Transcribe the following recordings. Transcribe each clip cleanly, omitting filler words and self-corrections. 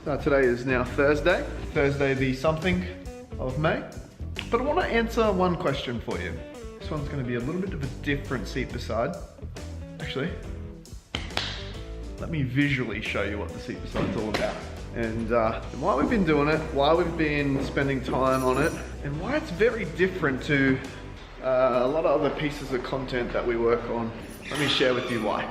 Today is now Thursday the something of May. But I want to answer one question for you. This one's going to be a little bit of a different seat beside. Actually, let me visually show you what the seat beside's all about. And why we've been doing it, why we've been spending time on it, and why it's very different to a lot of other pieces of content that we work on. Let me share with you why.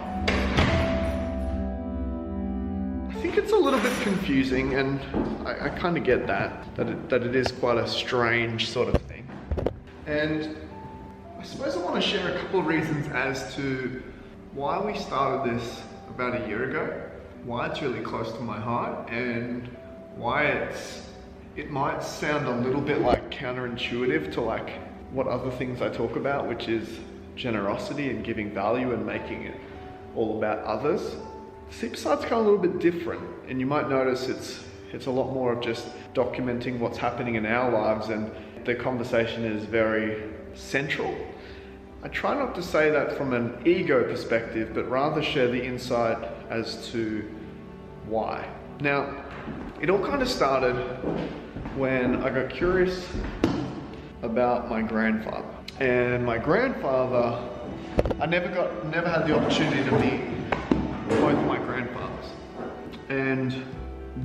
I think it's a little bit confusing, and I kind of get that it is quite a strange sort of thing. And I suppose I want to share a couple of reasons as to why we started this about a year ago, why it's really close to my heart, and why it might sound a little bit like counterintuitive to like what other things I talk about, which is generosity and giving value and making it all about others. Seat beside's kind of a little bit different, and you might notice it's a lot more of just documenting what's happening in our lives, and the conversation is very central. I try not to say that from an ego perspective, but rather share the insight as to why. Now, it all kind of started when I got curious about my grandfather. And my grandfather, I never had the opportunity to meet both my grandfathers. And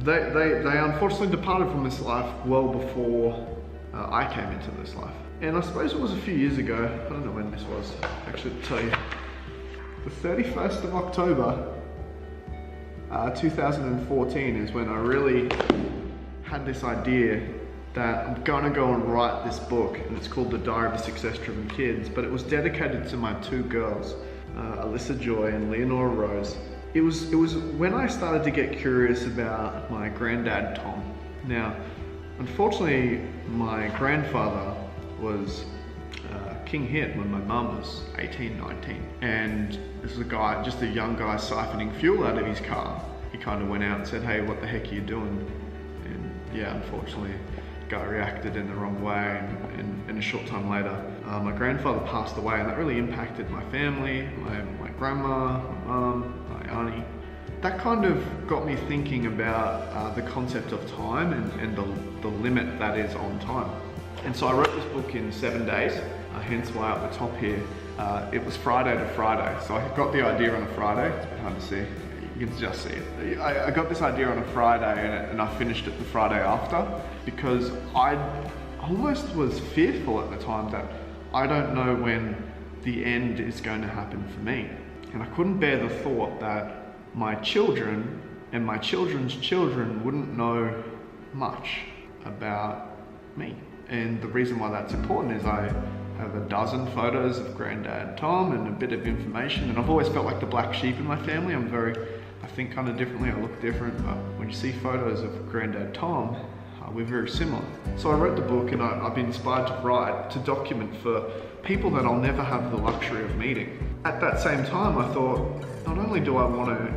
they unfortunately departed from this life well before I came into this life. And I suppose it was a few years ago, I don't know when this was, actually to tell you. The 31st of October, 2014 is when I really had this idea that I'm gonna go and write this book, and it's called The Diary of a Success-Driven Kid, but it was dedicated to my two girls, Alyssa Joy and Leonora Rose. It was when I started to get curious about my granddad, Tom. Now, unfortunately, my grandfather was king hit when my mum was 18, 19. And this was a guy, just a young guy siphoning fuel out of his car. He kind of went out and said, "Hey, what the heck are you doing?" And yeah, unfortunately, the guy reacted in the wrong way, and a short time later, my grandfather passed away, and that really impacted my family, my grandma, my mum, my auntie. That kind of got me thinking about the concept of time and the limit that is on time. And so I wrote this book in 7 days, hence why up the top here, it was Friday to Friday. So I got the idea on a Friday, it's a bit hard to see, you can just see it. I got this idea on a Friday and I finished it the Friday after, because I almost was fearful at the time that I don't know when the end is going to happen for me. And I couldn't bear the thought that my children and my children's children wouldn't know much about me. And the reason why that's important is I have a dozen photos of Granddad Tom and a bit of information, and I've always felt like the black sheep in my family. I think kind of differently, I look different, but when you see photos of Granddad Tom, we're very similar. So I wrote the book, and I've been inspired to write, to document for people that I'll never have the luxury of meeting. At that same time, I thought, not only do I want to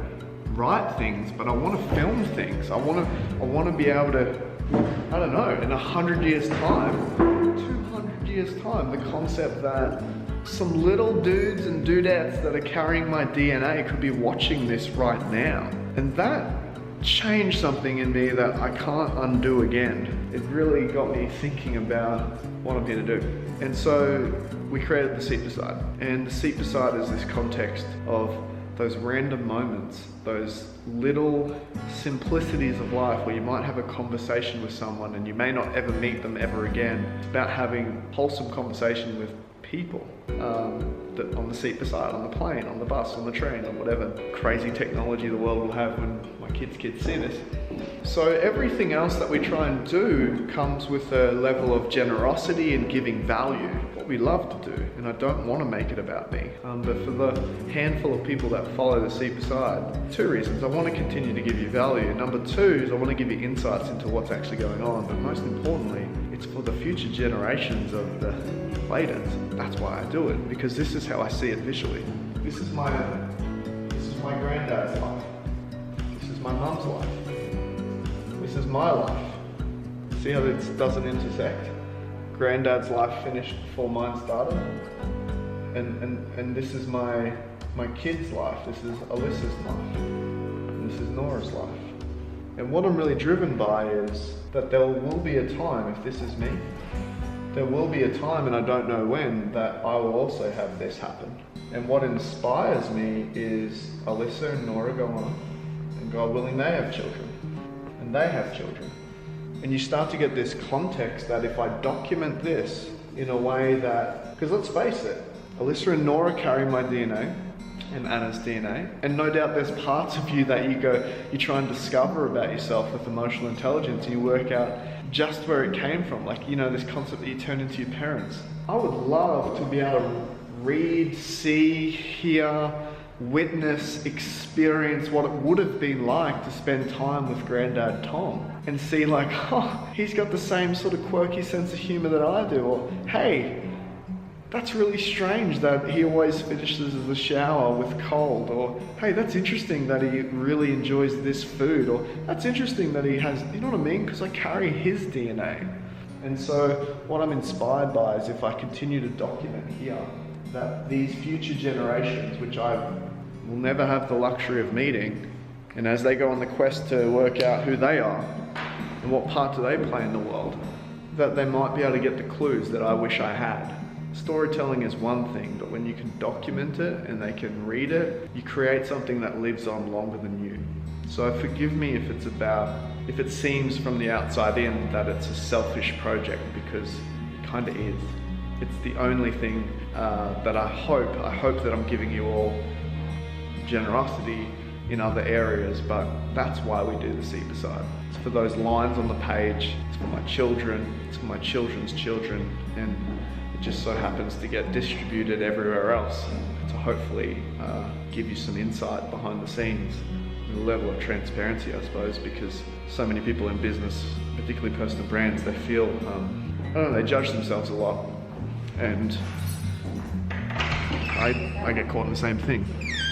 write things, but I want to film things. I want to be able to, I don't know, in 100 years time, 200 years time, the concept that some little dudes and dudettes that are carrying my DNA could be watching this right now. And that changed something in me that I can't undo again. It really got me thinking about what I'm here to do. And so we created The Seat Beside. And The Seat Beside is this context of those random moments, those little simplicities of life where you might have a conversation with someone and you may not ever meet them ever again. It's about having wholesome conversation with people that on the seat beside, on the plane, on the bus, on the train, on whatever crazy technology the world will have when my kids see this. So everything else that we try and do comes with a level of generosity and giving value, what we love to do, and I don't want to make it about me. But for the handful of people that follow The Seat Beside, two reasons. I want to continue to give you value. Number two is I want to give you insights into what's actually going on, but most importantly, it's for the future generations of the Claytons. That's why I do it, because this is how I see it visually. This is my granddad's life. This is my mum's life. This is my life. See how this doesn't intersect? Granddad's life finished before mine started. And this is my kids' life. This is Alyssa's life. And this is Nora's life. And what I'm really driven by is that there will be a time, if this is me, there will be a time, and I don't know when, that I will also have this happen. And what inspires me is Alyssa and Nora go on, and God willing, they have children, and they have children. And you start to get this context that if I document this in a way that, because let's face it, Alyssa and Nora carry my DNA and Anna's DNA, and no doubt there's parts of you that you try and discover about yourself with emotional intelligence, and you work out just where it came from, like, you know, this concept that you turn into your parents. I would love to be able to read, see, hear, witness, experience what it would have been like to spend time with Grandad Tom and see like, oh, he's got the same sort of quirky sense of humor that I do, or hey, that's really strange that he always finishes the shower with cold, or hey, that's interesting that he really enjoys this food, or that's interesting that he has, you know what I mean? Because I carry his DNA. And so what I'm inspired by is if I continue to document here, that these future generations, which I will never have the luxury of meeting, and as they go on the quest to work out who they are and what part do they play in the world, that they might be able to get the clues that I wish I had. Storytelling is one thing, but when you can document it and they can read it, you create something that lives on longer than you. So forgive me if if it seems from the outside in that it's a selfish project, because it kind of is. It's the only thing that I hope that I'm giving you all generosity in other areas, but that's why we do the Seat Beside. It's for those lines on the page, it's for my children, it's for my children's children, and it just so happens to get distributed everywhere else to hopefully give you some insight behind the scenes, a level of transparency, I suppose, because so many people in business, particularly personal brands, they feel, I don't know, they judge themselves a lot, and I get caught in the same thing.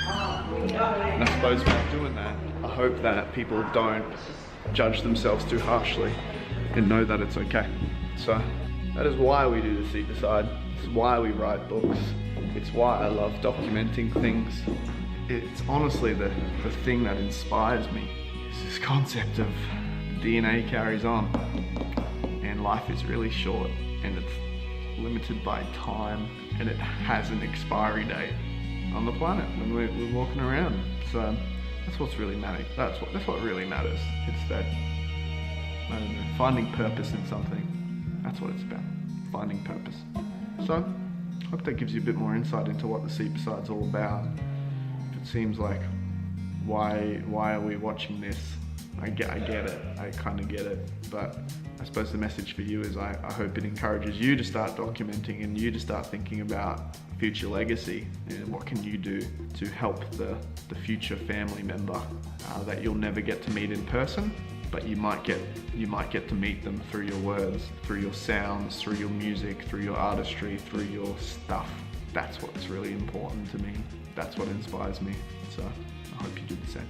And I suppose by doing that, I hope that people don't judge themselves too harshly and know that it's okay. So that is why we do the Seat Beside. It's why we write books. It's why I love documenting things. It's honestly the thing that inspires me, is this concept of DNA carries on, and life is really short, and it's limited by time, and it has an expiry date on the planet when we're walking around. So that's what's really matters. That's what really matters. It's that, I don't know, finding purpose in something. That's what it's about, finding purpose. So I hope that gives you a bit more insight into what the Seat Beside's all about. If it seems like, why are we watching this? I get it, I kind of get it, but I suppose the message for you is I hope it encourages you to start documenting and you to start thinking about future legacy and what can you do to help the future family member that you'll never get to meet in person, but you might get to meet them through your words, through your sounds, through your music, through your artistry, through your stuff. That's what's really important to me. That's what inspires me. So I hope you do the same.